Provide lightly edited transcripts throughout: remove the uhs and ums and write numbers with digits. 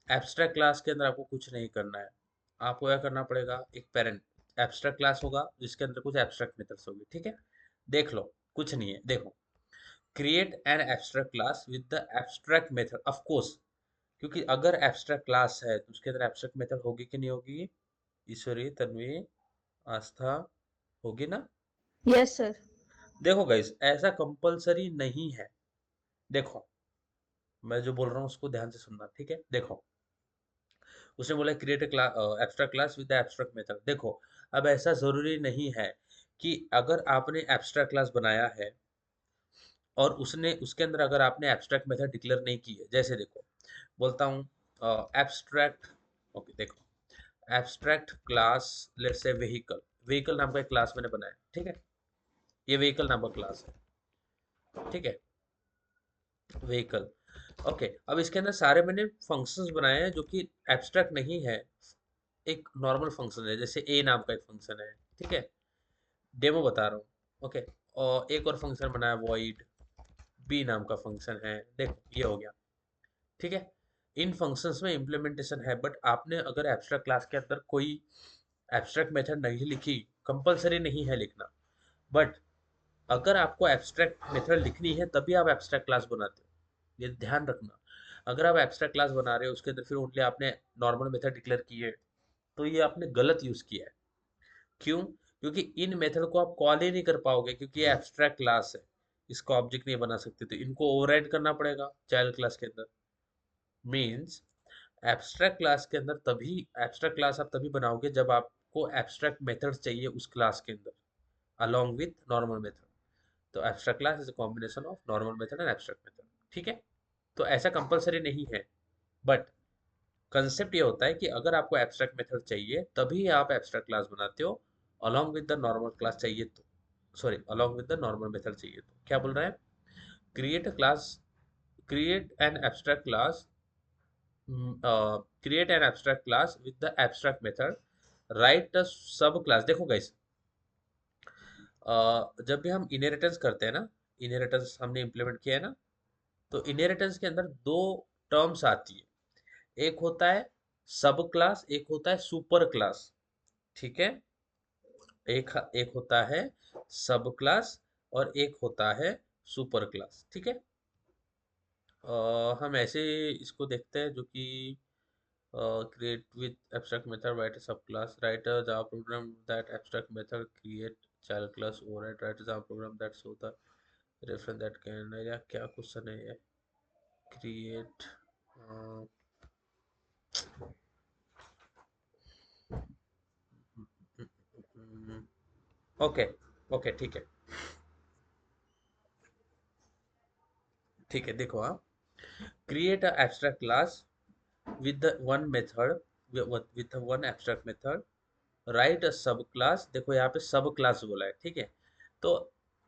Abstract class के अंदर आपको कुछ नहीं करना है। आपको क्या करना पड़ेगा, एक पेरेंट एब्स्ट्रैक्ट क्लास होगा जिसके अंदर कुछ एब्स्ट्रैक्ट मेथड्स होगी, ठीक है। देख लो, कुछ नहीं है, देखो, create an abstract class with the abstract method, of course, क्योंकि अगर एब्स्ट्रैक्ट क्लास है तो उसके अंदर एब्स्ट्रैक्ट मेथड होगी कि नहीं होगी, ईश्वरी, तन्वी, आस्था, होगी ना। Yes sir. देखो गाइस, ऐसा कंपलसरी नहीं है। देखो, मैं जो बोल रहा हूँ उसको ध्यान से सुनना, ठीक है। देखो, उसने बोला create class, abstract class with abstract method. देखो, अब ऐसा जरूरी नहीं है कि अगर आपने एब्स्ट्रैक्ट क्लास बनाया है और उसने उसके अंदर अगर आपने एब्स्ट्रैक्ट मेथड डिक्लेयर नहीं की है, जैसे देखो, बोलता हूँ एब्स्ट्रैक्ट, ओके देखो, abstract class, let's say vehicle, vehicle नाम का एक क्लास मैंने बनाया, ठीक है। ये व्हीकल नाम का क्लास है, ठीक है, व्हीकल। ओके, अब इसके अंदर सारे मैंने फंक्शंस बनाए हैं जो कि एब्स्ट्रैक्ट नहीं है, एक नॉर्मल फंक्शन है, जैसे ए नाम का एक फंक्शन है, ठीक है, डेमो बता रहा हूँ, ओके। और एक और फंक्शन बनाया वॉइड, बी नाम का फंक्शन है, देखो ये हो गया, ठीक है। इन फंक्शंस में इम्प्लीमेंटेशन है, बट आपने अगर एब्स्ट्रैक्ट क्लास के अंदर कोई एब्स्ट्रैक्ट मेथड नहीं लिखी, कंपलसरी नहीं है लिखना, बट अगर आपको एब्स्ट्रैक्ट मेथड लिखनी है तभी आप एब्स्ट्रैक्ट क्लास बनाते हो, ये ध्यान रखना। अगर आप एब्स्ट्रैक्ट क्लास बना रहे हो उसके अंदर फिर ओनली आपने नॉर्मल मेथड डिक्लेयर की है, तो ये आपने गलत यूज किया है। क्यों? क्योंकि इन मेथड को आप कॉल ही नहीं कर पाओगे, क्योंकि ये एब्स्ट्रैक्ट क्लास है, इसको ऑब्जेक्ट नहीं बना सकते, तो इनको ओवरराइड करना पड़ेगा चाइल्ड क्लास के अंदर। मीन्स एब्स्ट्रैक्ट क्लास के अंदर तभी, एब्स्ट्रैक्ट क्लास आप तभी बनाओगे जब आपको एब्स्ट्रैक्ट मेथड चाहिए उस क्लास के अंदर, along with normal method। तो abstract class is a combination of normal method and abstract method, ठीक है। तो ऐसा कंपलसरी नहीं है, बट कंसेप्ट ये होता है कि अगर आपको एब्स्ट्रैक्ट मेथड चाहिए तभी आप एब्स्ट्रैक्ट क्लास बनाते हो, along with the normal class चाहिए तो, sorry, along with the normal method चाहिए तो। क्या बोल रहा है, create a class, create an abstract class, create an abstract class with the abstract method, write a sub class. देखो गाइस, जब भी हम इनहेरिटेंस करते हैं ना, इनहेरिटेंस हमने इम्प्लीमेंट किया है ना, तो इनहेरिटेंस के अंदर दो टर्म्स आती है, एक होता है सब क्लास, एक होता है सुपर क्लास, ठीक है। एक एक होता है सब क्लास और एक होता है सुपर क्लास, ठीक है। हम ऐसे इसको देखते हैं जो कि create with abstract method, write a subclass, write a java program that abstract method create child class, override, write a java program that show the reference that can, या क्या क्वेश्चन है ये, create, ओके, ओके ठीक है, ठीक है, देखो आप, create a abstract class with the one method, with the one abstract method, write a sub class, देखो यहाँ पे सब क्लास बोला है, ठीक है। तो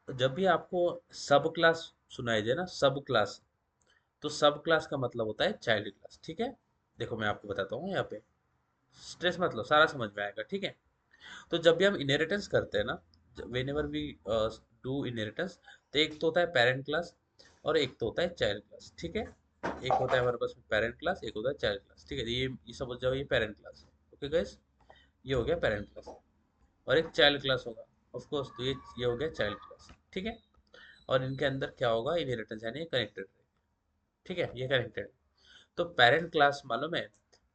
जब भी आपको सब क्लास सुनाई दे ना, सब क्लास, तो सब क्लास का मतलब होता है चाइल्ड क्लास, ठीक है। देखो मैं आपको बताता हूँ यहाँ पे, स्ट्रेस मत लो, सारा समझ में आएगा, ठीक है। तो जब भी हम इनहेरिटेंस करते हैं ना, whenever we do inheritance, तो एक तो होता है पेरेंट क्लास और एक तो होता है चाइल्ड क्लास, ठीक है। एक होता है हमारे पास पेरेंट क्लास, एक होता है चाइल्ड क्लास, ठीक है। ये समझ जाओ, ये पेरेंट क्लास है, ओके गाइस, ये हो गया पेरेंट क्लास। और एक चाइल्ड क्लास होगा, ऑफ कोर्स, तो ये हो गया चाइल्ड क्लास, ठीक है। और इनके अंदर क्या होगा, इनहेरिटेंस यानी कनेक्टेड, ठीक है, ये कनेक्टेड। तो पेरेंट क्लास मालूम है,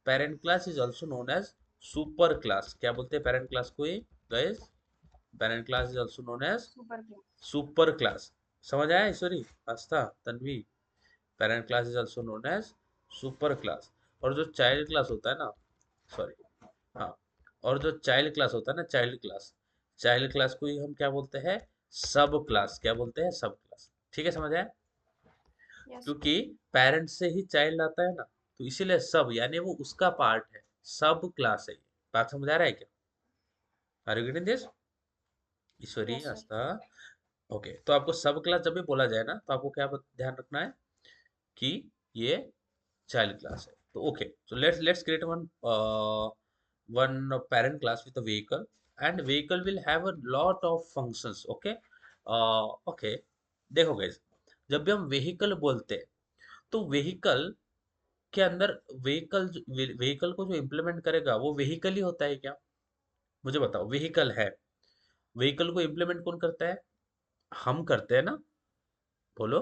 parent class is also known as super class. क्या बोलते हैं पेरेंट क्लास को, ये guys, parent class is also known as super class. Super class. समझ आया Ishwari, Aastha, Tanvi, parent class is also known as super class. और जो चाइल्ड क्लास होता है ना, सॉरी, हाँ, और जो चाइल्ड क्लास होता है ना, चाइल्ड क्लास, चाइल्ड क्लास को ही हम क्या बोलते हैं, सब क्लास, क्या बोलते हैं, सब क्लास, ठीक है, समझ आया। यस क्योंकि पेरेंट से ही चाइल्ड आता है ना, तो इसीलिए सब यानी वो उसका पार्ट है, सब क्लास है ये। बात समझ आ रहा है क्या, are you getting this, Ishwari, yes sir. Aastha, okay. तो आपको सब क्लास जब भी बोला जाए ना, तो आपको क्या ध्यान रखना है कि ये चाइल्ड क्लास है। तो okay, so let's create one parent class with a vehicle, and vehicle will have a lot of functions, okay। okay, देखो guys, जब भी हम vehicle बोलते हैं तो vehicle के अंदर व्हीकल को जो इम्प्लीमेंट करेगा वो व्हीकल ही होता है क्या? मुझे बताओ, व्हीकल है, व्हीकल को इम्प्लीमेंट कौन करता है? हम करते हैं ना। बोलो,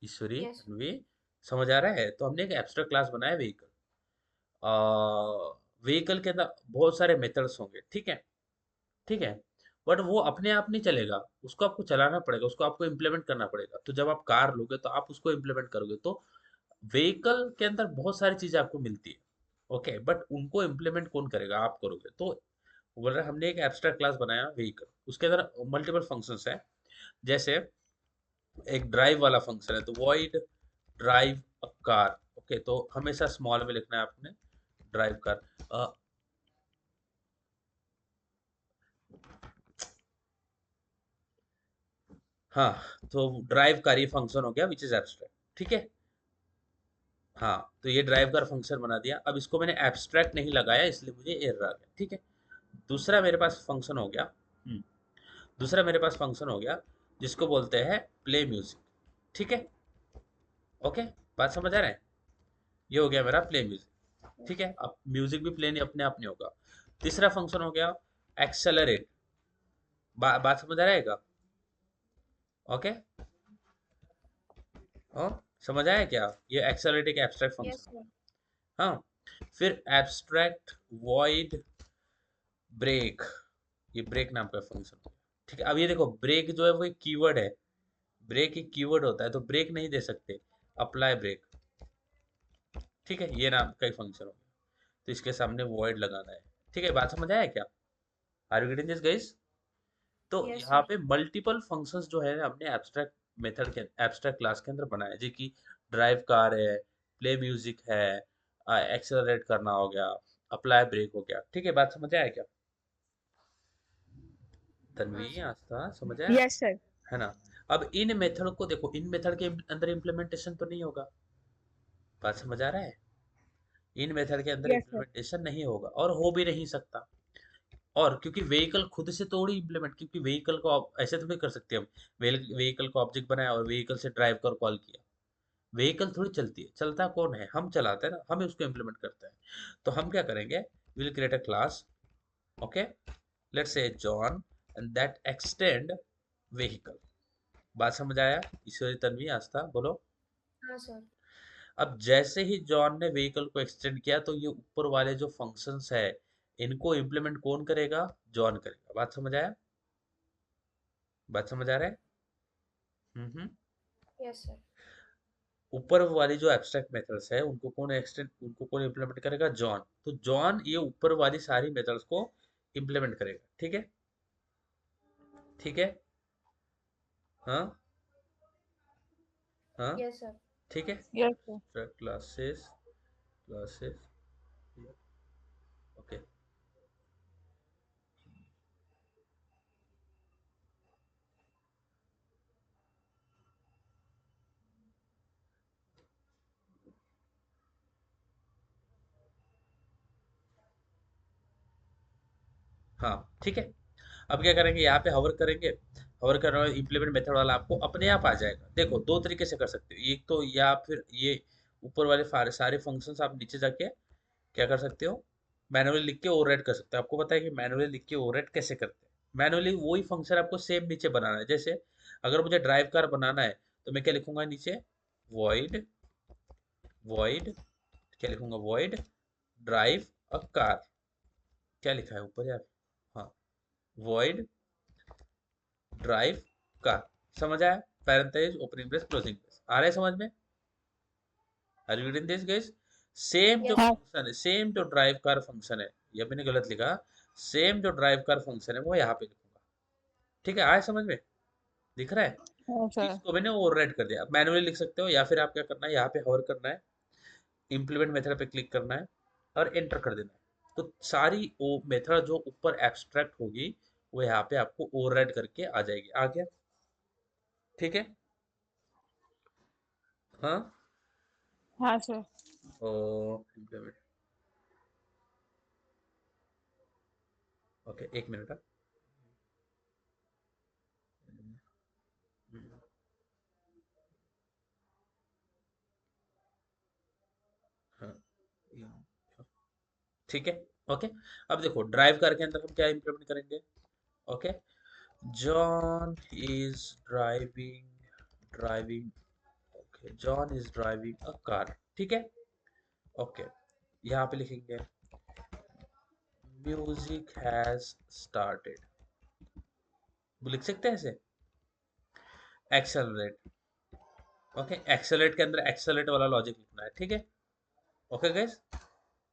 ईश्वरी, Yes. तन्वी, समझ आ रहा है? तो हमने एक एब्स्ट्रैक्ट क्लास बनाया व्हीकल। व्हीकल के अंदर बहुत सारे मेथड्स होंगे, ठीक है, ठीक है, बट वो अपने आप नहीं चलेगा, उसको आपको चलाना पड़ेगा, उसको आपको इम्प्लीमेंट करना पड़ेगा। तो जब आप कार लोगे तो आप उसको इम्प्लीमेंट करोगे, तो व्हीकल के अंदर बहुत सारी चीजें आपको मिलती है, ओके, बट उनको इम्प्लीमेंट कौन करेगा? आप करोगे। तो बोल रहे हमने एक एब्स्ट्रैक्ट क्लास बनाया व्हीकल, उसके अंदर मल्टीपल फंक्शंस है। जैसे एक ड्राइव वाला फंक्शन है, तो void drive a car, okay, तो हमेशा स्मॉल में लिखना है आपने, ड्राइव कार। हाँ, तो ड्राइव कार ये फंक्शन हो गया विच इज एब्स्ट्रैक्ट, ठीक है। हाँ, तो ये ड्राइव कार फंक्शन बना दिया। अब इसको मैंने एब्स्ट्रैक्ट नहीं लगाया इसलिए मुझे एरर आ गया, ठीक है। दूसरा मेरे पास फंक्शन हो गया, दूसरा मेरे पास फंक्शन हो गया जिसको बोलते हैं प्ले म्यूजिक, ठीक है, ओके, बात समझ आ रहा है? ये हो गया मेरा प्ले म्यूजिक, ठीक है। अब म्यूजिक भी प्ले नहीं, अपने आप नहीं होगा। तीसरा फंक्शन हो गया एक्सेलरेट। बात समझ आ रहेगा? ओके, ओ, समझ आया क्या? ये एक्सेलरेट एक एब्स्ट्रैक्ट Yes, फंक्शन हो sir. गया। हाँ, फिर एब्स्ट्रैक्ट वॉइड ब्रेक, ये ब्रेक नाम का फंक्शन हो गया, ठीक है। अब ये देखो, ब्रेक जो है वो एक कीवर्ड है, ब्रेक एक कीवर्ड होता है, तो ब्रेक नहीं दे सकते, अप्लाई ब्रेक, ठीक है, ये नाम का एक फंक्शन हो गया। तो इसके सामने वॉइड लगाना है, ठीक है। बात समझ आया क्या? Are you getting this guys? तो Yes, यहाँ sir. पे मल्टीपल फंक्शंस जो है हमने एब्स्ट्रैक्ट मेथड के एब्स्ट्रैक्ट क्लास के अंदर बनाया, जी कि ड्राइव कार है, प्ले म्यूजिक है, एक्सेलरेट करना हो गया, अप्लाई ब्रेक हो गया, ठीक है। बात समझ आया क्या? तन्वी, हाँ सर. आस्था, समझ आया? Yes, sir. है ना? अब इन मेथड को देखो, इन मेथड के अंदर इम्प्लीमेंटेशन तो नहीं होगा। बात समझ आ रहा है? इन मेथड के अंदर Yes, sir. इम्प्लीमेंटेशन नहीं होगा और हो भी नहीं सकता। और क्योंकि व्हीकल खुद से थोड़ी इम्प्लीमेंट, क्योंकि व्हीकल को ऐसे थोड़ी कर सकते हम, व्हीकल को ऑब्जेक्ट बनाया और व्हीकल से ड्राइव कर कॉल किया, व्हीकल थोड़ी चलती है, चलता कौन है? हम चलाते हैं ना, हम उसको इम्प्लीमेंट करते हैं। तो हम क्या करेंगे, will create a class, okay, let's say John, and that extend vehicle. बात समझ आया? ईश्वरी, तन्वी, आस्था, बोलो। हाँ सर. अब जैसे ही जॉन ने व्हीकल को एक्सटेंड किया, तो ये ऊपर वाले जो फंक्शंस है इनको इम्प्लीमेंट कौन करेगा? जॉन करेगा। बात समझ आया? बात समझ आ रहा है? हम्म। Yes, sir. ऊपर वाली जो एब्स्ट्रैक्ट मेथड्स है उनको कौन इम्प्लीमेंट करेगा? जॉन। तो जॉन ये ऊपर वाली सारी मेथड्स को इम्प्लीमेंट करेगा, ठीक है, ठीक है, हाँ, हाँ, Yes, sir. ठीक है। Yes, sir. Classes, classes, okay, हाँ, ठीक है। अब क्या करेंगे, यहाँ पे हवर करेंगे, हवर करने वाला इम्प्लीमेंट मेथड वाला आपको अपने आप आ जाएगा। देखो, दो तरीके से कर सकते हो, एक तो या फिर ये ऊपर वाले सारे सारे फंक्शंस आप नीचे जाके क्या कर सकते हो, मैनुअली लिख के ओवरराइट कर सकते हो। आपको पता है कि मैनुअली लिख के ओवरराइट कैसे करते हैं? मैनुअली वही फंक्शन आपको सेम नीचे बनाना है। जैसे अगर मुझे ड्राइव कार बनाना है तो मैं क्या लिखूंगा नीचे, वॉइड, वॉइड, क्या लिखूंगा, वॉइड ड्राइव अ कार, क्या लिखा है ऊपर यार, हाँ, वॉइड ड्राइव कार, समझ आया? Parenthesis, opening brace, closing brace, आ रहा है समझ में? Are you getting this guys? Same जो Yes, sir. फंक्शन है, सेम जो ड्राइव कार फंक्शन है, ये मैंने गलत लिखा, सेम जो ड्राइव कार फंक्शन है वो यहाँ पे लिखूंगा, ठीक है, आया समझ में? दिख रहा है? Yes, sir. इसको मैंने ओवरराइट कर दिया। मैनुअली लिख सकते हो या फिर आप क्या करना है, यहाँ पे होवर करना है, इम्प्लीमेंट मेथड पे क्लिक करना है और एंटर कर देना है। तो सारी वो मेथड जो ऊपर एब्स्ट्रैक्ट होगी वो यहाँ पे आपको ओवरराइट करके आ जाएगी। आ गया? ठीक है, हाँ, हाँ सर. इम्प्लीमेंट, ओके, एक मिनट, हाँ, ठीक है। ओके, अब देखो ड्राइव कार के अंदर हम क्या इंप्लीमेंट करेंगे। Okay, John is driving okay, John is driving a car, ठीक है। ओके, यहाँ पे लिखेंगे म्यूजिक हैज स्टार्टेड, लिख सकते हैं ऐसे। एक्सेलरेट, ओके, एक्सेलरेट के अंदर एक्सेलरेट वाला लॉजिक लिखना है, ठीक है। ओके गाइस,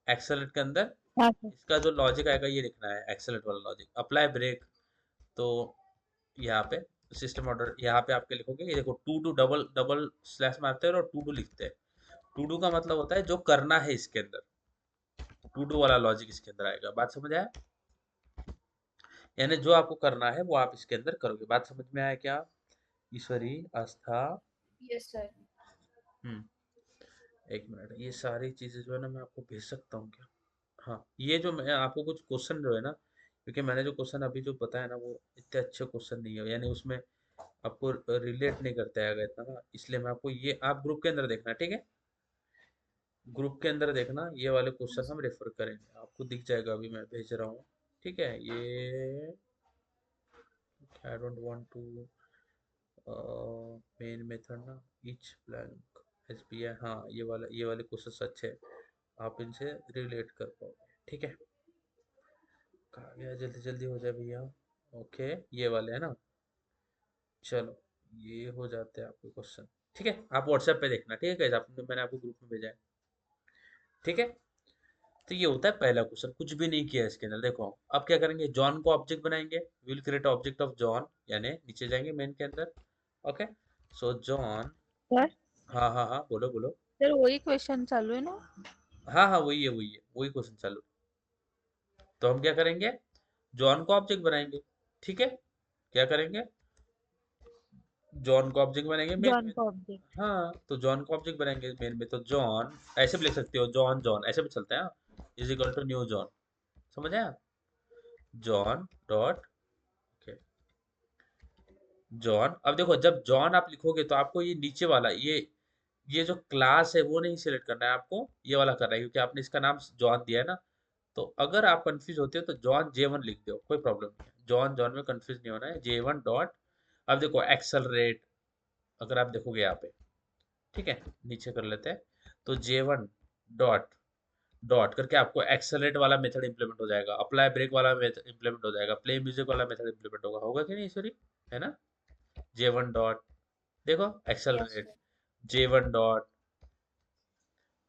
एक्सेलरेट के अंदर हाँ सर। इसका जो लॉजिक आएगा ये लिखना है, एक्सेलरेट वाला लॉजिक। अप्लाई ब्रेक, तो यहाँ पे सिस्टम ऑर्डर, यहाँ पे आपके लिखोगे, ये देखो to do double double slash मारते हैं और टू डू लिखते हैं। टू डू का मतलब होता है जो करना है इसके अंदर, टू डू वाला लॉजिक इसके अंदर आएगा। बात समझ आया, यानी जो आपको करना है वो आप इसके अंदर करोगे। बात समझ में आया क्या ईश्वरी, आस्था? Yes sir. हम्म, एक मिनट, ये सारी चीजें जो है ना मैं आपको भेज सकता हूँ क्या? हाँ, ये जो मैं आपको कुछ क्वेश्चन जो है ना, क्योंकि मैंने जो क्वेश्चन अभी जो बताया ना वो इतने अच्छे क्वेश्चन नहीं है, यानी उसमें आपको रिलेट नहीं करता है इतना ना, इसलिए मैं आपको ये, आप ग्रुप के अंदर देखना, ठीक है। ग्रुप के अंदर देखना, ये वाले क्वेश्चन हम रेफर करेंगे, आपको दिख जाएगा, अभी मैं भेज रहा हूँ। ठीक है, ये I don't want to main method ना, ईच ब्लैंक एसबीआई, हाँ ये वाले क्वेश्चन अच्छे हैं, आप इनसे रिलेट कर पाओगे, ठीक है। कहा गया, जल्दी जल्दी हो जाए भैया। ओके, ये वाले है ना, चलो ये हो जाते हैं आपके क्वेश्चन, ठीक है। आप व्हाट्सएप पे देखना, ठीक है guys? आपने, मैंने आपको ग्रुप में भेजा है, ठीक है। तो ये होता है पहला क्वेश्चन, कुछ भी नहीं किया इसके अंदर। देखो अब क्या करेंगे, जॉन को ऑब्जेक्ट बनाएंगे, will create object of John, यानी नीचे जाएंगे मेन के अंदर। ओके, सो जॉन, सर हाँ हाँ हाँ, बोलो बोलो। सर वही क्वेश्चन चालू है ना? हाँ हाँ, वही है वही क्वेश्चन चालू। तो हम क्या करेंगे, जॉन को ऑब्जेक्ट बनाएंगे, ठीक है। क्या करेंगे, जॉन को ऑब्जेक्ट बनाएंगे मेन जॉन में। का ऑब्जेक्ट। हाँ, तो जॉन को ऑब्जेक्ट बनाएंगे मेन में, तो जॉन ऐसे भी लिख सकते हो, जॉन जॉन ऐसे भी चलता है, is equal to new John, समझ आया। जॉन डॉट, जॉन, अब देखो जब जॉन आप लिखोगे तो आपको ये नीचे वाला, ये जो क्लास है वो नहीं सिलेक्ट करना है आपको, ये वाला करना है, क्योंकि आपने इसका नाम जॉन दिया है ना। तो अगर आप कंफ्यूज होते हो तो जॉन J1 लिख दो, कोई प्रॉब्लम नहीं है, जॉन जॉन में कंफ्यूज नहीं होना है, J1 डॉट। अब देखो एक्सेलरेट, अगर आप देखोगे यहाँ पे, ठीक है, नीचे कर लेते हैं, तो J1 डॉट डॉट करके आपको एक्सेलरेट वाला मेथड इंप्लीमेंट हो जाएगा, अप्लाई ब्रेक वाला मेथड इंप्लीमेंट हो जाएगा, प्ले म्यूजिक वाला मेथड इंप्लीमेंट होगा कि नहीं सॉरी, है ना। J1 डॉट, देखो yes accelerate, sir. J1 dot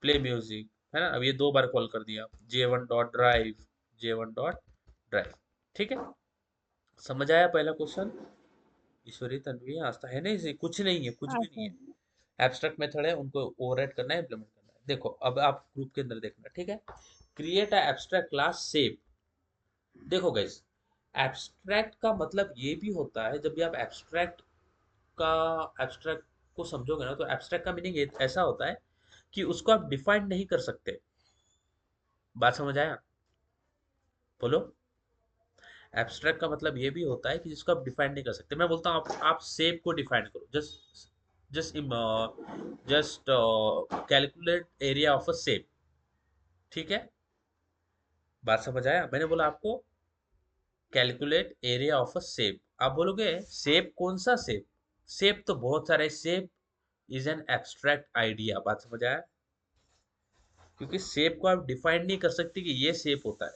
play music, है ना। अब ये दो बार कॉल कर दिया, J1 dot drive, J1 dot drive, ठीक है। समझ आया पहला क्वेश्चन ईश्वरी, तन्वी, आस्था, है ना, इसे कुछ नहीं है, कुछ हाँ भी नहीं सर। है। एब्स्ट्रैक्ट मेथड है, उनको ओवरराइड करना है, इंप्लीमेंट करना है। देखो अब आप ग्रुप के अंदर देखना, ठीक है। Create a abstract class save, देखो गाइस, एब्स्ट्रैक्ट का मतलब ये भी होता है, जब भी आप का एब्स्ट्रैक्ट को समझोगे ना, तो एब्स्ट्रैक्ट का मीनिंग ऐसा होता है कि उसको आप डिफाइन नहीं कर सकते। बात समझ आया, बोलो। एब्स्ट्रैक्ट का मतलब ये भी होता है कि जिसको आप डिफाइन नहीं कर सकते। मैं बोलता हूँ आप शेप को डिफाइन करो, just just just calculate area of a shape, ठीक है। बात समझ आया, मैंने बोला आपको calculate area of a shape, आप बोलोगे शेप कौन सा शेप, शेप तो बहुत सारे, shape is an abstract idea. बात समझ आया, क्योंकि शेप को आप डिफाइन नहीं कर सकते कि ये शेप होता है,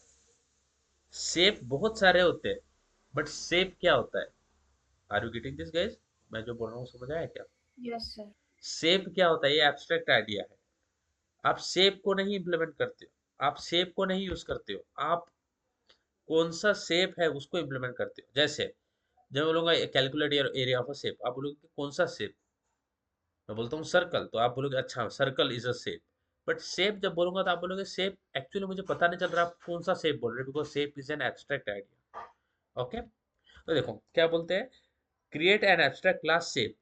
शेप बहुत सारे होते हैं, बट शेप क्या होता है। Are you getting this guys, मैं जो बोल रहा हूँ समझ आया क्या? Yes sir. शेप क्या होता है, ये एब्स्ट्रैक्ट आइडिया है, आप शेप को नहीं इम्प्लीमेंट करते हो, आप शेप को नहीं यूज करते हो, आप कौन सा शेप है उसको इम्प्लीमेंट करते हो। जैसे जब बोलूंगा calculate area of a shape, आप बोलोगे कि कौन सा शेप, मैं बोलता हूँ सर्कल, तो आप बोलोगे अच्छा circle is a shape. But shape जब बोलूंगा तो आप बोलोगे शेप, एक्चुअली मुझे पता नहीं चल रहा आप कौन सा शेप बोल रहे हो, because shape is an abstract idea. Okay, तो देखो क्या बोलते हैं, create an abstract class shape.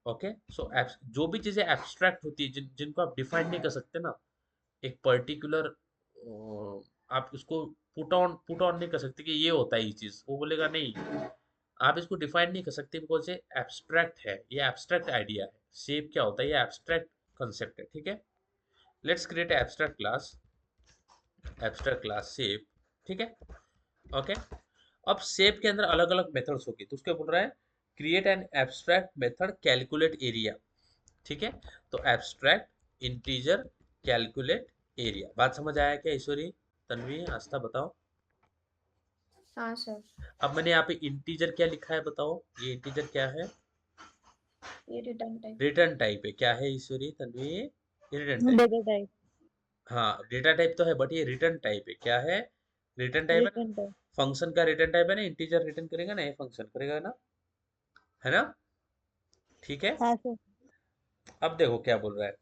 Okay, so जो भी चीजें एब्स्ट्रैक्ट होती है, जिनको आप डिफाइन नहीं कर सकते ना, एक पर्टिकुलर, आप उसको पुट ऑन नहीं कर सकते कि ये होता है ये चीज, वो बोलेगा नहीं, आप इसको डिफाइन नहीं कर सकते, बिकॉज ये एब्स्ट्रैक्ट है, ये एब्स्ट्रैक्ट आइडिया है। शेप क्या होता है, ये एब्स्ट्रैक्ट कंसेप्ट है, ठीक है। Let's create abstract class, abstract class shape, ठीक है, ओके। अब शेप के अंदर अलग अलग मेथड्स होगी, तो उसके बोल रहा है create an abstract method calculate area, ठीक है। तो एब्स्ट्रैक्ट इंटीजर कैलकुलेट एरिया, बात समझ आया क्या ईश्वरी, तन्वी, आस्था, बताओ। हाँ सर। अब मैंने यहाँ पे इंटीजर क्या लिखा है बताओ, ये इंटीजर क्या है, ये रिटर्न टाइप। रिटर्न टाइप है, क्या है Ishwari, Tanvi, return type. Data type. हाँ डेटा टाइप तो है, बट ये रिटर्न टाइप है, क्या है, रिटर्न टाइप है ना। Return type. फंक्शन का रिटर्न टाइप है ना, इंटीजर रिटर्न करेगा ना, ये फंक्शन करेगा ना, है ना, ठीक है। हाँ सर। अब देखो क्या बोल रहा है,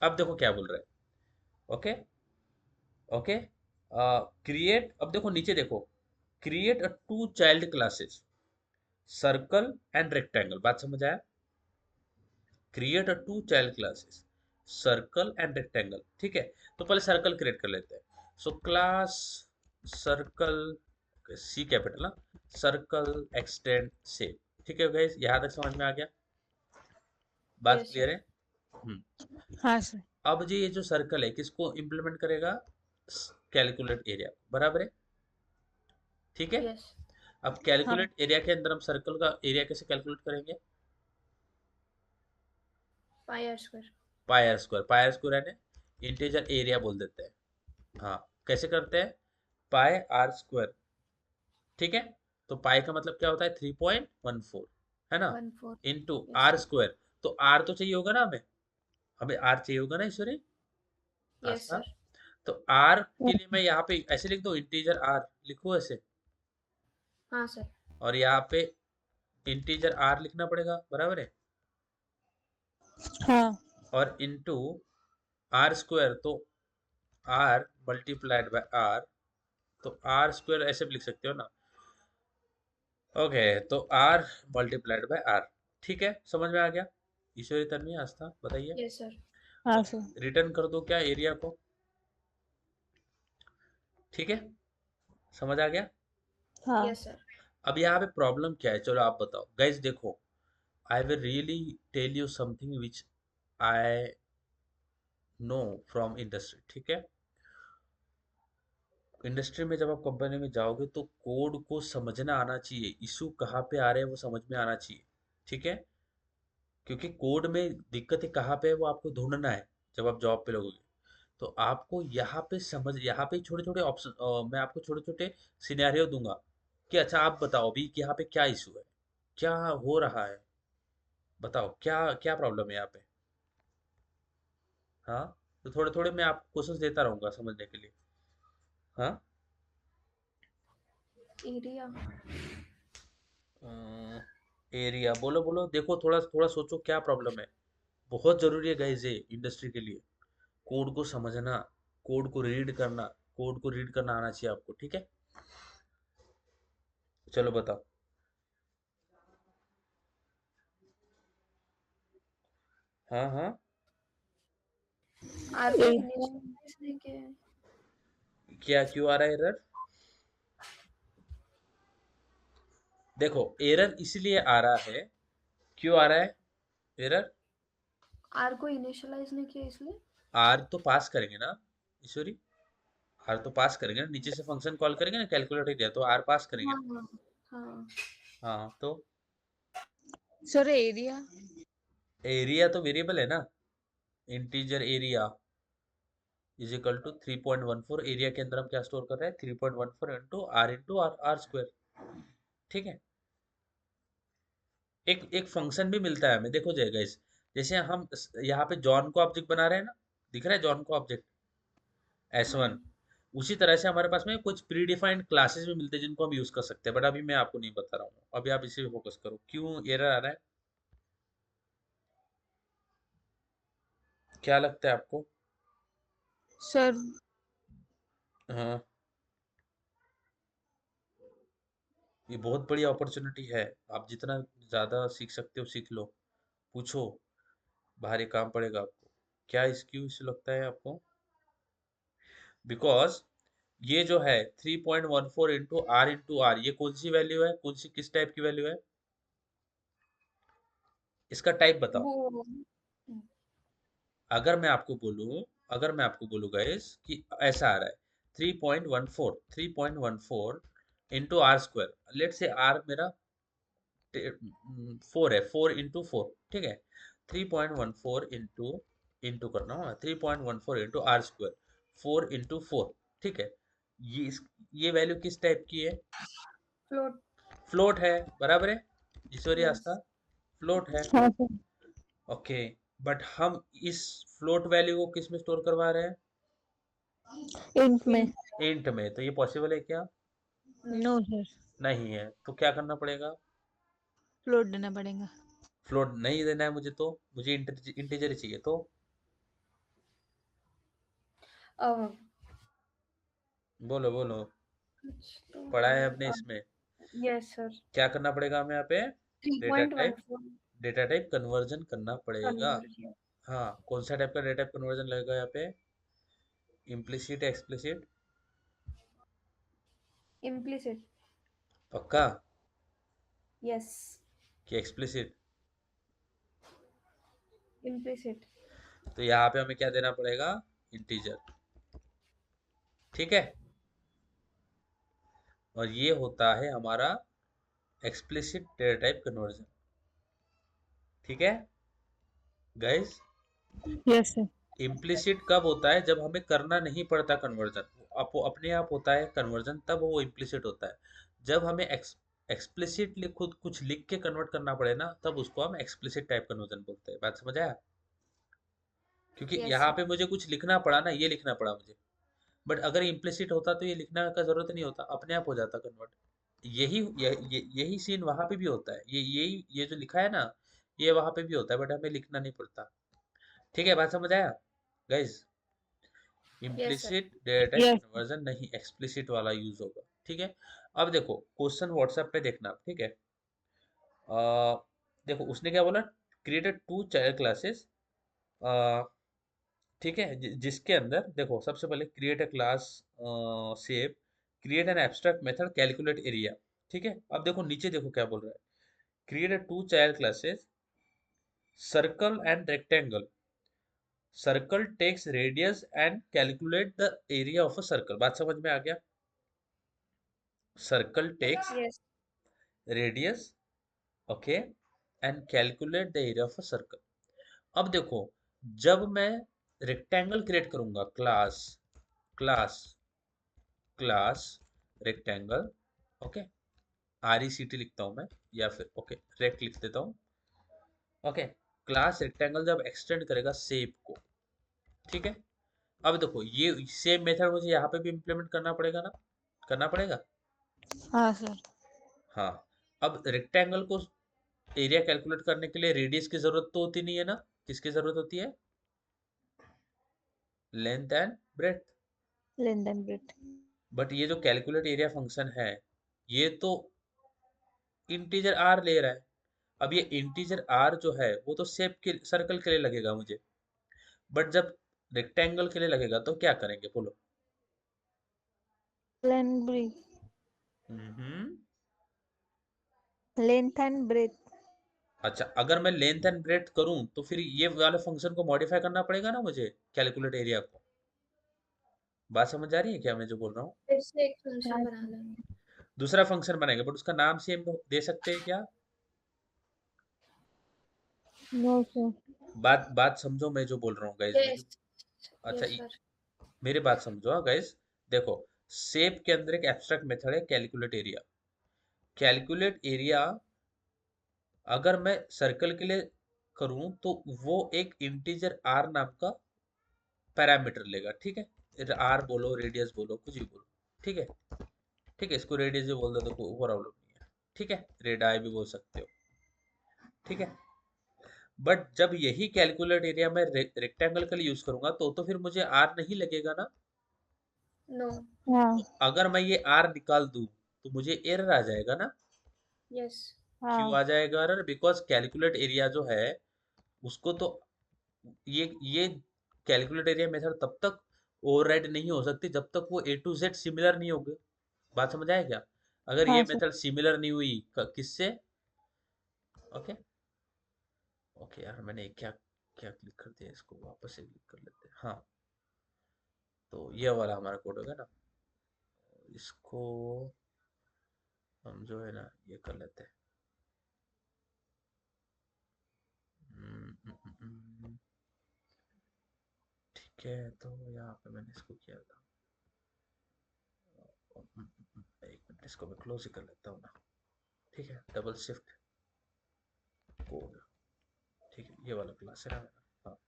अब देखो क्या बोल रहा है, ओके, ओके। क्रिएट, अब देखो नीचे देखो, create a two child classes circle and rectangle, बात समझ आया, create a two child classes circle and rectangle, ठीक है। तो पहले सर्कल क्रिएट कर लेते हैं, so class circle, C capital ना, सर्कल एक्सटेंड शेप, ठीक है गाइस, यहाँ तक समझ में आ गया, बात यस क्लियर सर। है। हम्म। हाँ सर। अब जी ये जो सर्कल है किसको इंप्लीमेंट करेगा, कैलकुलेट एरिया, बराबर है, ठीक है। यस। अब हाँ। कैलकुलेट एरिया के अंदर हम सर्कल का एरिया कैसे कैलकुलेट करेंगे, pi r square. Pi r square यानी इंटीजर एरिया बोल देते हैं, हाँ, कैसे करते हैं, पाई आर स्क्वायर, ठीक है। तो पाई का मतलब क्या होता है 3.14, है ना, 1 4। Into yes R sir. Square, तो आर तो चाहिए होगा ना हमें, हमें आर चाहिए होगा ना ईश्वरी, यस आस्था। सर। तो आर के लिए मैं यहाँ पे ऐसे लिख दूं, इंटीजर आर लिखूं ऐसे, हाँ सर। और यहाँ पे इंटीजर आर लिखना पड़ेगा, बराबर है, हाँ। और इनटू आर स्क्वायर, तो आर मल्टीप्लाइड बाय आर, तो आर स्क्वायर ऐसे भी लिख सकते हो ना, ओके। तो आर मल्टीप्लाइड बाय आर, ठीक है, समझ में आ गया, ईश्वरी, तन्वी, आस्था, बताइए। Yes sir. हाँ अब सर। रिटर्न कर दो क्या एरिया को, ठीक है, समझ आ गया। हाँ। Yes sir. अब यहाँ पे प्रॉब्लम क्या है, चलो आप बताओ गाइस, देखो, I will really tell you something which I know from industry, ठीक है। इंडस्ट्री में जब आप कंपनी में जाओगे तो कोड को समझना आना चाहिए, इशू कहाँ पे आ रहे हैं वो समझ में आना चाहिए, ठीक है, क्योंकि कोड में दिक्कतें कहाँ पे है वो आपको ढूंढना है जब आप जॉब पे लगोगे। तो आपको यहाँ पे समझ, यहाँ पे छोटे छोटे ऑप्शन, मैं आपको छोटे छोटे सिनेरियो दूंगा कि अच्छा आप बताओ अभी कि यहाँ पे क्या इशू है, क्या हो रहा है, बताओ क्या क्या प्रॉब्लम है यहाँ पे, हाँ। तो थोड़े थोड़े मैं आपको क्वेश्चंस देता रहूंगा समझने के लिए, हाँ। एरिया। एरिया, बोलो बोलो, देखो थोड़ा थोड़ा सोचो क्या प्रॉब्लम है, बहुत जरूरी है गाइस ये इंडस्ट्री के लिए, कोड को समझना, कोड को रीड करना, कोड को रीड करना आना चाहिए आपको, ठीक है। चलो बताओ, हाँ हाँ, आर को इनिशियलाइज नहीं किया है। क्या क्यों आ रहा है एरर, देखो एरर इसलिए आ रहा है, क्यों आ रहा है एरर, आर को इनिशियलाइज नहीं किया इसलिए। आर तो पास करेंगे ना ईश्वरी, आर तो पास करेंगे ना, नीचे से फंक्शन कॉल करेंगे ना कैलकुलेटर दिया तो आर पास करेंगे हाँ ना, हाँ। हाँ हाँ। तो सर। एरिया। एरिया तो वेरिएबल है ना, integer area is equal to 3.14, area के अंदर हम क्या स्टोर कर रहे हैं 3.14 इंटू आर, आर स्क्वायर, ठीक है। एक एक फंक्शन भी मिलता है हमें, देखो जाएगा इस, जैसे हम यहाँ पे जॉन को ऑब्जेक्ट बना रहे हैं ना, दिख रहा है जॉन को ऑब्जेक्ट S1, हाँ उसी तरह से हमारे पास में कुछ प्री डिफाइंड क्लासेस भी मिलते हैं जिनको हम यूज कर सकते हैं, बट अभी मैं आपको नहीं बता रहा हूँ, अभी आप इसी पे फोकस करो, क्यों एरर आ रहा है, क्या लगता है आपको, सर। हाँ, ये बहुत बड़ी अपॉर्चुनिटी है, आप जितना ज्यादा सीख सकते हो सीख लो, पूछो, बाहरी काम पड़ेगा आपको, क्या इस क्यों इशू लगता है आपको, बिकॉज ये जो है 3.14 इंटू आर ये कौन सी वैल्यू है, कौन सी किस टाइप की वैल्यू है, इसका टाइप बताओ। वो अगर मैं आपको बोलूं, अगर मैं आपको बोलूं गाइस कि ऐसा आ रहा है 3.14 इंटू आर स्क्वायर, लेट से आर मेरा 4 है, 4 इंटू 4, ठीक है। 3.14 इंटू इंटू करना होगा, 3.14 इंटू आर स्क्वायर, 4 इंटू 4, ठीक है। ये वैल्यू किस टाइप की है? फ्लोट। फ्लोट है, बराबर है ईश्वरी यस। आस्था, फ्लोट है। हाँ सर। ओके, बट हम इस फ्लोट वैल्यू को किस में स्टोर करवा रहे हैं? इंट में। इन। इंट में। तो ये पॉसिबल है क्या? नो। नो सर, नहीं है। तो क्या करना पड़ेगा? फ्लोट देना पड़ेगा। फ्लोट नहीं देना है मुझे, तो मुझे इंटीजर ही चाहिए। तो बोलो बोलो, कुछ तो पढ़ा है है। हमने इसमें। Yes sir. क्या करना पड़ेगा हमें यहाँ पे? Three data point one type, four data type conversion करना पड़ेगा। कन्वर्जन। हाँ, कौन सा टाइप का डेटा टाइप कन्वर्जन लगेगा यहाँ पे? Implicit, explicit? इम्प्लिसिट। पक्का यस। कि एक्सप्लिसिट? इम्प्लिसिट। तो यहाँ पे हमें क्या देना पड़ेगा? इंटीजर, ठीक है। और ये होता है हमारा एक्सप्लिसिट डेटा टाइप कन्वर्जन, ठीक है गाइस। Yes sir. इम्प्लिसिट कब होता है? जब हमें करना नहीं पड़ता कन्वर्जन, आप वो अपने आप होता है कन्वर्जन, तब वो इम्प्लिसिट होता है। जब हमें एक्सप्लिसिटली खुद कुछ लिख के कन्वर्ट करना पड़े ना, तब उसको हम एक्सप्लिसिट टाइप कन्वर्जन बोलते हैं। बात समझ आया? क्योंकि यस यहाँ सर। पे मुझे कुछ लिखना पड़ा ना, ये लिखना पड़ा मुझे। बट अगर इम्प्लिसिट होता तो ये लिखने का जरूरत नहीं होता, अपने आप हो जाता कन्वर्ट। यही सीन वहां पे भी होता है। ये जो लिखा है ना, ये वहां पे भी होता है, बट हमें लिखना नहीं पड़ता। ठीक है, बात समझ आया guys? Yes sir. Implicit data type yes. Conversion नहीं, एक्सप्लिसिट वाला यूज होगा, ठीक है। अब देखो क्वेश्चन व्हाट्सएप पे देखना, ठीक है। देखो उसने क्या बोला, क्रिएटेड 2 चाइल्ड क्लासेस, ठीक है। जिसके अंदर देखो सबसे पहले create a class save, create an abstract method, calculate area, ठीक है। अब देखो नीचे देखो क्या बोल रहा है, create 2 child classes, circle and rectangle, circle takes radius and calculate the area of a circle. बात समझ में आ गया? Circle takes yes. Radius, okay, and calculate the area of a circle. अब देखो, जब मैं रेक्टेंगल क्रिएट करूंगा, class class class rectangle, okay, R E C T लिखता हूं मैं, या फिर ओके रेक्ट लिख देता हूँ, ओके। क्लास रेक्टेंगल जब एक्सटेंड करेगा शेप को, ठीक है। अब देखो ये सेम मेथड मुझे यहाँ पे भी इम्प्लीमेंट करना पड़ेगा ना, करना पड़ेगा। हाँ सर। हाँ, अब रेक्टेंगल को एरिया कैलकुलेट करने के लिए रेडियस की जरूरत तो होती नहीं है ना, किसकी जरूरत होती है? Length and breadth. Length and breadth. But ये जो कैलकुलेट एरिया फंक्शन है, ये तो इंटीजर आर ले रहा है। अब ये इंटीजर आर जो है वो तो शेप के सर्कल के लिए लगेगा मुझे, बट जब रेक्टेंगल के लिए लगेगा तो क्या करेंगे बोलो? Length breadth. Hmm. Length and breadth. अच्छा, अगर मैं लेंथ एंड ब्रेथ करूं तो फिर ये वाले फंक्शन को मॉडिफाई करना पड़ेगा ना मुझे, कैलकुलेट एरिया को। बात समझ आ रही है क्या मैं जो बोल रहा हूँ? फिर से एक फंक्शन हाँ बना सर। लेंगे। दूसरा फंक्शन बनाएंगे, बट उसका नाम सेम दे सकते हैं क्या? No sir. बात बात समझो मैं जो बोल रहा हूँ गाइज, यस। मुझे। अच्छा, यस सर। मेरी बात समझो गाइज। देखो, शेप के अंदर एक एब्स्ट्रैक्ट मेथड है कैलकुलेट एरिया। कैलकुलेट एरिया अगर मैं सर्कल के लिए करूं तो वो एक इंटीजर आर नाम का पैरामीटर लेगा, ठीक है। आर बोलो, रेडियस बोलो, कुछ भी बोलो, ठीक है। ठीक है, इसको रेडियस भी बोल दो तो कोई प्रॉब्लम नहीं है, ठीक है। रेडाई भी बोल सकते हो, ठीक है। बट जब यही कैलकुलेट एरिया मैं रेक्टेंगल के लिए यूज करूंगा तो फिर मुझे आर नहीं लगेगा ना। नो। हाँ। तो अगर मैं ये आर निकाल दूं तो मुझे एरर आ जाएगा ना। यस। क्यों हाँ। आ जाएगा एरर? बिकॉज कैलकुलेट एरिया जो है उसको तो ये कैलकुलेट एरिया मेथड तब तक ओवरराइड नहीं हो सकती जब तक वो ए टू जेड सिमिलर नहीं होगी। बात समझ आया क्या? अगर ये हाँ सर। मेथड सिमिलर नहीं हुई किससे? ओके, ओके यार, मैंने क्या क्या क्लिक कर दिया, इसको वापस से क्लिक कर लेते हैं। हाँ, तो ये वाला हमारा कोड होगा ना। इसको हम जो है ना ये कर लेते हैं। ठीक है, तो यहाँ पे मैंने इसको किया था। एक मिनट, इसको मैं क्लोज ही कर लेता हूँ ना। ठीक है, डबल शिफ्ट कोड। ठीक है, ये वाला क्लास है ना मेरा। हाँ,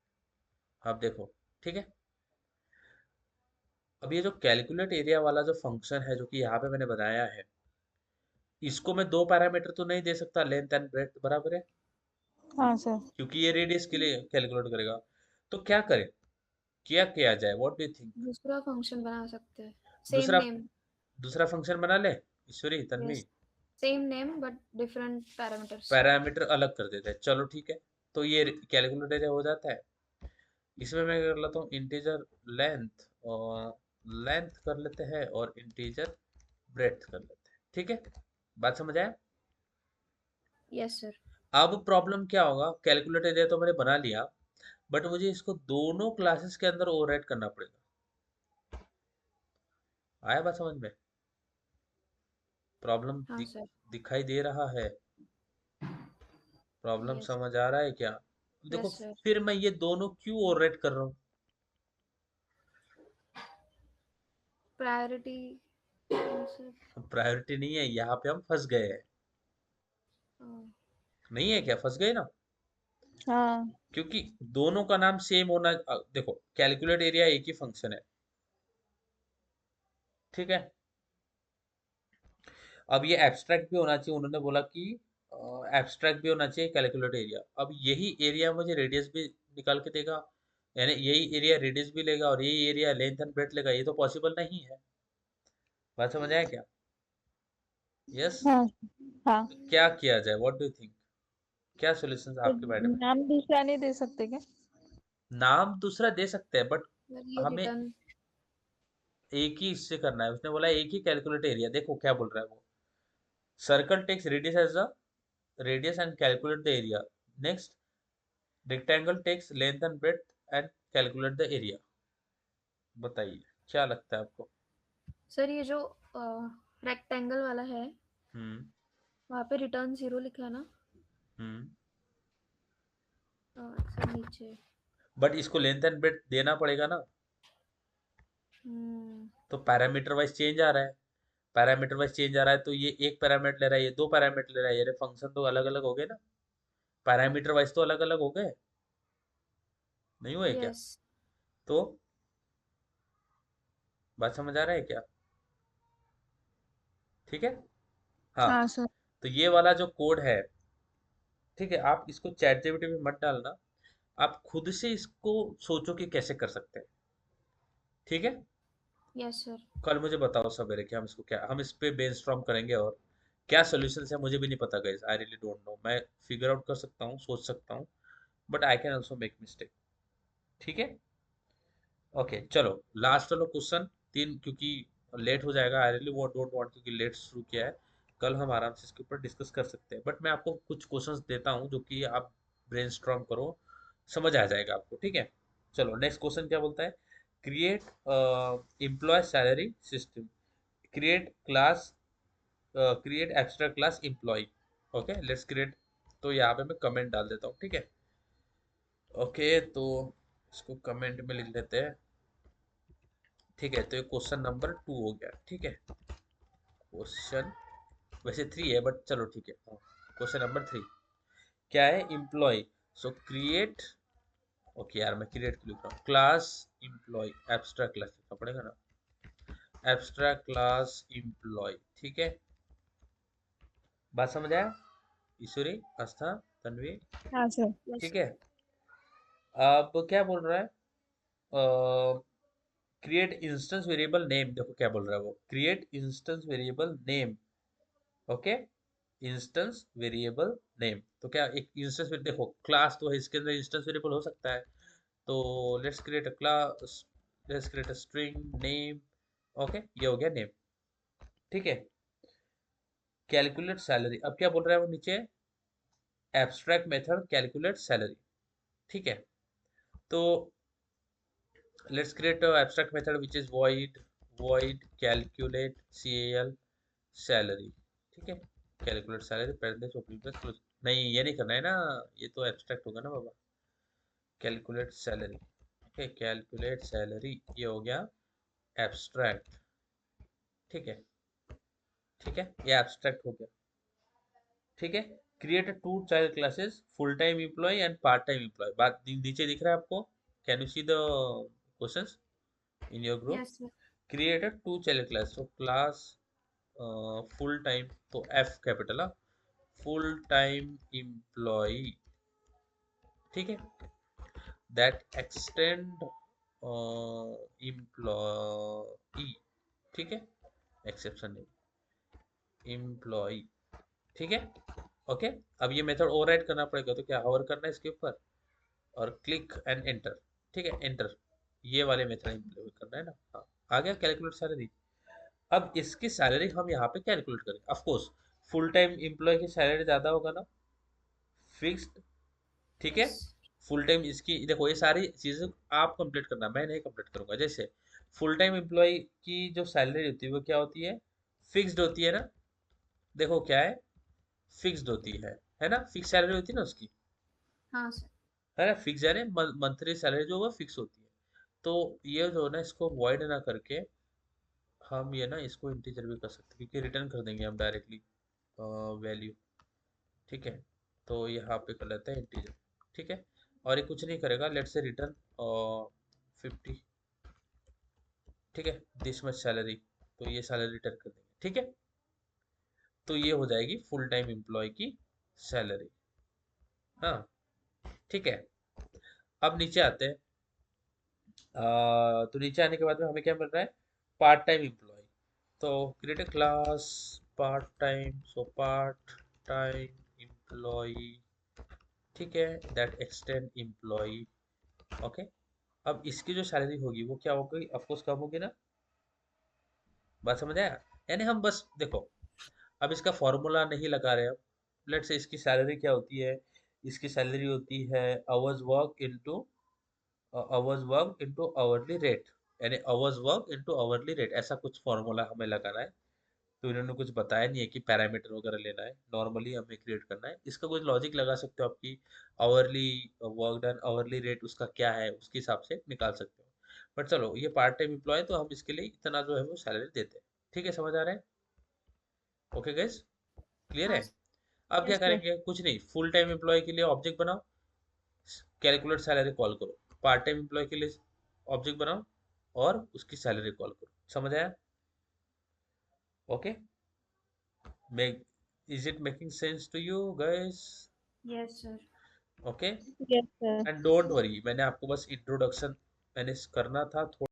आप देखो। ठीक है, अब ये जो कैलकुलेट एरिया वाला जो फंक्शन है जो कि यहाँ पे मैंने बनाया है, इसको मैं दो पैरामीटर तो नहीं दे सकता, लेंथ एंड ब्रेड्थ, बराबर है, हाँ सर। क्योंकि ये रेडियस के लिए कैलकुलेट करेगा। तो क्या करें, क्या किया जाए, व्हाट डू यू थिंक? दूसरा फंक्शन बना सकते हैं, सेम दूसरा नेम। दूसरा फंक्शन बना ले, Ishwari Tanvi. Yes, same name but different parameters. Parameter अलग कर देते हैं, चलो ठीक है। तो ये कैलकुलेट एरिया हो जाता है। इसमें मैं कर लेता हूँ इंटीजर लेंथ, और लेंथ कर लेते हैं, और इंटीजर ब्रेड्थ कर लेते हैं। ठीक है, बात समझ आया? Yes sir. अब प्रॉब्लम क्या होगा, कैलकुलेट एरिया तो मैंने बना लिया, बट मुझे इसको दोनों क्लासेस के अंदर ओवरराइट करना पड़ेगा। आया बात समझ में? प्रॉब्लम हाँ सर। दिखाई दे रहा है? Problem yes. समझ आ रहा है क्या? देखो, यस सर। फिर मैं ये दोनों क्यों ओवरराइट कर रहा हूँ? Priority sir. प्रायोरिटी नहीं है, यहाँ पे हम फंस गए हैं। नहीं है क्या, फंस गए ना? हाँ। क्योंकि दोनों का नाम सेम होना, देखो कैलकुलेट एरिया एक ही फंक्शन है। ठीक है, अब ये एब्स्ट्रैक्ट भी होना चाहिए, उन्होंने बोला कि एब्स्ट्रैक्ट भी होना चाहिए कैलकुलेट एरिया। अब यही एरिया मुझे रेडियस भी निकाल के देगा, यानी यही एरिया रेडियस भी लेगा और यही एरिया लेंथ एंड ब्रेड्थ लेगा, ये तो पॉसिबल नहीं है। बात समझ आया क्या? यस। हाँ। हाँ। क्या किया जाए, व्हाट डू यू थिंक? क्या सॉल्यूशंस तो आपके माइंड में? नाम दूसरा नहीं दे सकते क्या? नाम दूसरा दे सकते हैं, बट सर ये हमें रिटर्न। एक ही इससे करना है। उसने बोला एक ही कैलकुलेट एरिया, देखो क्या बोल रहा है वो। Circle takes radius as a radius and calculate the area. Next, rectangle takes length and breadth and calculate the area. बताइए, क्या लगता है आपको? सर ये जो रेक्टेंगल वाला है, हम्म। वहाँ पे रिटर्न 0 लिखा है ना? हम्म। सर नीचे। बट इसको लेंथ एंड ब्रेड्थ देना पड़ेगा ना, हम्म। तो पैरामीटर वाइज चेंज आ रहा है। पैरामीटर वाइज चेंज आ रहा है, तो ये एक पैरामीटर ले रहा है, ये दो पैरामीटर ले रहा है, ये फंक्शन तो अलग अलग हो गए ना। पैरामीटर वाइज तो अलग अलग हो गए, नहीं हुए क्या? यस। तो बात समझ आ रहा है क्या? ठीक है। हाँ, हाँ सर। तो ये वाला जो कोड है, ठीक है, आप इसको चैट जीपीटी में मत डालना, आप खुद से इसको सोचो कि कैसे कर सकते हैं। ठीक है, यस सर। कल मुझे बताओ सवेरे कि हम इसको क्या, हम इस पे ब्रेनस्टॉर्म करेंगे, और क्या सोल्यूशन है मुझे भी नहीं पता guys, I really don't know. मैं फिगर आउट कर सकता हूँ, सोच सकता हूँ, but I can also make mistake. ठीक है, ओके चलो, लास्ट वाला क्वेश्चन तीन, क्योंकि लेट हो जाएगा, I really want don't want, क्योंकि लेट शुरू किया है। कल हम आराम से इसके ऊपर डिस्कस कर सकते हैं, बट मैं आपको कुछ क्वेश्चंस देता हूँ जो कि आप ब्रेनस्टॉर्म करो, समझ आ जाएगा आपको। ठीक है, चलो नेक्स्ट क्वेश्चन क्या बोलता है? Create employee salary system, create class, create extra class employee. Okay, let's create. तो यहाँ पे मैं कमेंट डाल देता हूँ, ठीक है। ओके, तो इसको कमेंट में लिख लेते हैं। ठीक है, तो ये क्वेश्चन नंबर 2 हो गया। ठीक है, क्वेश्चन वैसे 3 है, बट चलो ठीक है। क्वेश्चन नंबर 3 क्या है? एम्प्लॉय। सो क्रिएट, ओके यार मैं क्रिएट क्यों लिख रहा हूँ, क्लास एम्प्लॉय, एब्स्ट्रैक्ट क्लास लिखना पड़ेगा ना, एब्स्ट्रैक्ट क्लास एम्प्लॉय। ठीक है, बात समझ आया ईश्वरी, आस्था, तन्वी? हाँ सर। यस ठीक है, अब क्या बोल रहा है? क्रिएट इंस्टेंस वेरिएबल नेम, देखो क्या बोल रहा है वो, create instance variable name. Okay, instance variable name, तो क्या एक इंस्टेंस, देखो क्लास तो है, इसके अंदर इंस्टेंस वेरिएबल हो सकता है। तो let's create a class, let's create a string name. Okay, ये हो गया नेम। ठीक है, कैलकुलेट सैलरी, अब क्या बोल रहा है वो नीचे, एब्स्ट्रैक्ट मेथड कैलकुलेट सैलरी। ठीक है, तो let's create a abstract method which is void void calculate cal salary, ठीक है, calculate salary parenthesis opening bracket close, नहीं ये नहीं करना है ना, ये तो एब्स्ट्रैक्ट होगा ना बाबा। Calculate salary, okay, calculate salary ये हो गया एब्स्ट्रैक्ट, ठीक है, ठीक है, ये एब्स्ट्रैक्ट हो गया, ठीक है। Create two child classes, full time employ and part time employ, बात नीचे दिख रहा है आपको, can you see the questions in your group? Yes, sir. Created two child class, so class full time, तो F capital, full time employ, ठीक है, that extend employ, ठीक है, एक्सेप्शन नहीं, एम्प्लॉय, ठीक है, ओके। अब ये मेथड ओवरराइड करना पड़ेगा, तो क्या होवर करना है इसके ऊपर और क्लिक एंड एंटर, ठीक है, एंटर, ये वाले मेथड इम्प्लीमेंट करना है ना। हाँ, आ गया कैलकुलेट सैलरी। अब इसकी सैलरी हम यहाँ पे कैलकुलेट करें, of course full time employee की सैलरी ज्यादा होगा ना, फिक्स्ड, ठीक है। Yes. फुल टाइम इसकी देखो, ये सारी चीजें आप कंप्लीट करना, मैं नहीं कंप्लीट करूंगा। जैसे फुल टाइम एम्प्लॉय की जो सैलरी होती है वो क्या होती है, फिक्स्ड होती है ना, देखो क्या है, फिक्स्ड होती है ना, फिक्स सैलरी होती है ना उसकी, हाँ सर। है ना, फिक्स यानी मंथली सैलरी जो वो फिक्स होती है। तो ये जो है ना, इसको वॉइड ना करके हम ये ना इसको इंटीजर भी कर सकते हैं, क्योंकि रिटर्न कर देंगे हम डायरेक्टली वैल्यू, ठीक है। तो यहाँ पे कर लेते हैं इंटीजर, ठीक है, और ये कुछ नहीं करेगा, लेट से रिटर्न 50, ठीक है, दिस मच सैलरी, तो ये सैलरी रिटर्न कर देंगे, ठीक है। तो ये हो जाएगी फुल टाइम एम्प्लॉय की सैलरी, हाँ, ठीक है। अब नीचे आते हैं, तो नीचे आने के बाद में हमें क्या मिल रहा है, पार्ट टाइम एम्प्लॉय, तो create a class part time, so part time employ, ठीक है, दैट एक्सटेंड एम्प्लॉय, ओके। अब इसकी जो सैलरी होगी वो क्या होगी, ऑफकोर्स कम होगी ना, बात समझ आया? यानी हम बस देखो, अब इसका फॉर्मूला नहीं लगा रहे, अब लेट से इसकी सैलरी क्या होती है, इसकी सैलरी होती है hours work into hours work into hourly rate, यानी hours work into hourly rate, ऐसा कुछ फॉर्मूला हमें लगाना है। तो इन्होंने कुछ बताया नहीं है कि पैरामीटर वगैरह लेना है, नॉर्मली हमें क्रिएट करना है। इसका कुछ लॉजिक लगा सकते हो आपकी, hourly work done, hourly rate उसका क्या है, उसके हिसाब से निकाल सकते हो। बट चलो, ये पार्ट टाइम एम्प्लॉय, तो हम इसके लिए इतना जो है वो सैलरी देते हैं, ठीक है, समझ आ रहा है? ओके गाइस, क्लियर है? हाँ सर। अब क्या यस सर। करेंगे, कुछ नहीं, फुल टाइम एम्प्लॉय के लिए ऑब्जेक्ट बनाओ, कैलकुलेट सैलरी कॉल करो, पार्ट टाइम एम्प्लॉय के लिए ऑब्जेक्ट बनाओ और उसकी सैलरी कॉल करो, समझ आया? Okay, make, is it making sense to you guys? Yes, sir. Okay, yes sir. And don't worry, मैंने आपको बस इंट्रोडक्शन मैंने करना था थोड़ा